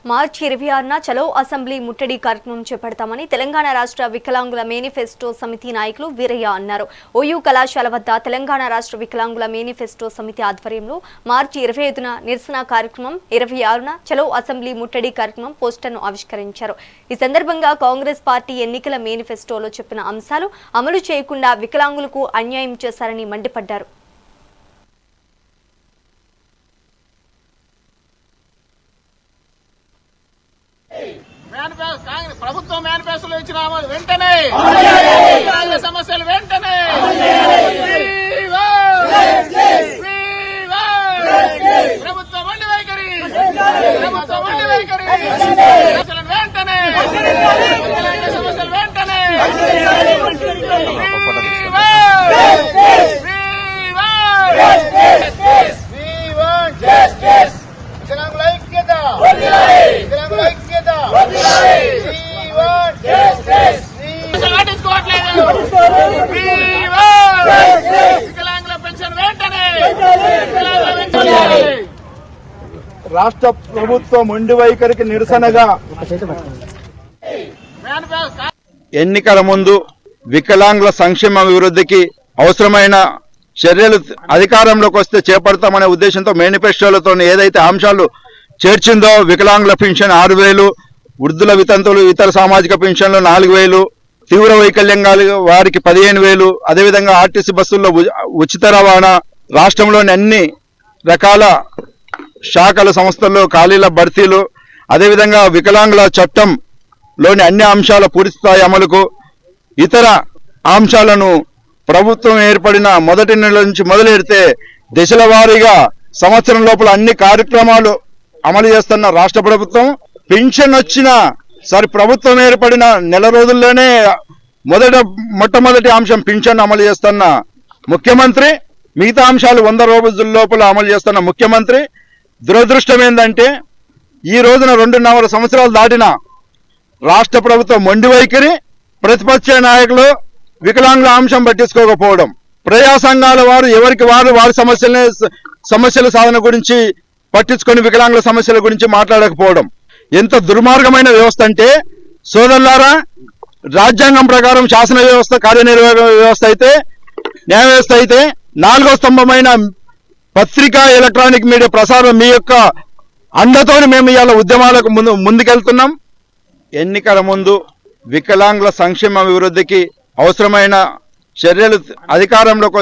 మార్చి 26న చలో అసెంబ్లీ ముట్టడి కార్యక్రమం చేపడతామని తెలంగాణ రాష్ట్ర వికలాంగుల మేనిఫెస్టో సమితి నాయకులు వీరయ్య అన్నారు. ఓయూ కళాశాల వద్ద తెలంగాణ రాష్ట్ర వికలాంగుల మేనిఫెస్టో సమితి ఆధ్వర్యంలో మార్చి 25న నిరసన కార్యక్రమం, 26న చలో అసెంబ్లీ ముట్టడి కార్యక్రమం పోస్టర్ను ఆవిష్కరించారు. ఈ సందర్భంగా కాంగ్రెస్ పార్టీ ఎన్నికల మేనిఫెస్టోలో చెప్పిన అంశాలు అమలు చేయకుండా వికలాంగులకు అన్యాయం చేశారని మండిపడ్డారు. ప్రభుత్వం మేనిఫెస్టోలో ఇచ్చిన వెంటనే సమస్యలు వెంటనే ప్రభుత్వం వండి వైఖరి వెంటనే సమస్యలు వెంటనే రాష్ట్ర ప్రభుత్వం మొండి వైఖరికి నిరసనగా ఎన్నికల ముందు వికలాంగుల సంక్షేమ అభివృద్ధికి అవసరమైన చర్యలు అధికారంలోకి వస్తే చేపడతామనే ఉద్దేశంతో మేనిఫెస్టోలతో ఏదైతే అంశాలు చేర్చిందో వికలాంగుల పెన్షన్ 6,000, వృద్ధుల వితంతువులు ఇతర సామాజిక పెన్షన్లు 4,000, తీవ్ర వైకల్యం వారికి 15,000, అదేవిధంగా ఆర్టీసీ బస్సుల్లో ఉచిత రవాణా, రాష్ట్రంలోని అన్ని రకాల శాఖల సంస్థల్లో ఖాళీల భర్తీలు, అదేవిధంగా వికలాంగుల చట్టంలోని అన్ని అంశాల పూర్తిస్థాయి అమలుకు, ఇతర అంశాలను ప్రభుత్వం ఏర్పడిన మొదటి నెల నుంచి మొదలెడితే దశల వారీగా సంవత్సరం లోపల అన్ని కార్యక్రమాలు అమలు చేస్తున్న రాష్ట్ర ప్రభుత్వం, పెన్షన్ వచ్చిన ప్రభుత్వం ఏర్పడిన నెల రోజుల్లోనే మొట్టమొదటి అంశం పెన్షన్ అమలు చేస్తున్న ముఖ్యమంత్రి, మిగతా అంశాలు 100 రోజుల లోపల అమలు చేస్తున్న ముఖ్యమంత్రి. దురదృష్టం ఏంటంటే ఈ రోజున 2.5 సంవత్సరాలు దాటిన రాష్ట్ర ప్రభుత్వం మొండి వైఖరి, ప్రతిపక్ష నాయకులు వికలాంగుల అంశం పట్టించుకోకపోవడం, ప్రజా సంఘాల వారు ఎవరికి వారి సమస్యల సాధన గురించి పట్టించుకొని వికలాంగుల సమస్యల గురించి మాట్లాడకపోవడం ఎంత దుర్మార్గమైన వ్యవస్థ అంటే, సోదరులారా, రాజ్యాంగం ప్రకారం శాసన వ్యవస్థ, కార్యనిర్వాహక వ్యవస్థ అయితే, న్యాయ వ్యవస్థ అయితే, 4వ స్తంభమైన పత్రికా ఎలక్ట్రానిక్ మీడియా ప్రసారం మీ యొక్క అండతోని మేము ఇవాళ ఉద్యమాలకు ముందుకెళ్తున్నాం. ఎన్నికల ముందు వికలాంగుల సంక్షేమ అభివృద్ధికి అవసరమైన చర్యలు అధికారంలోకి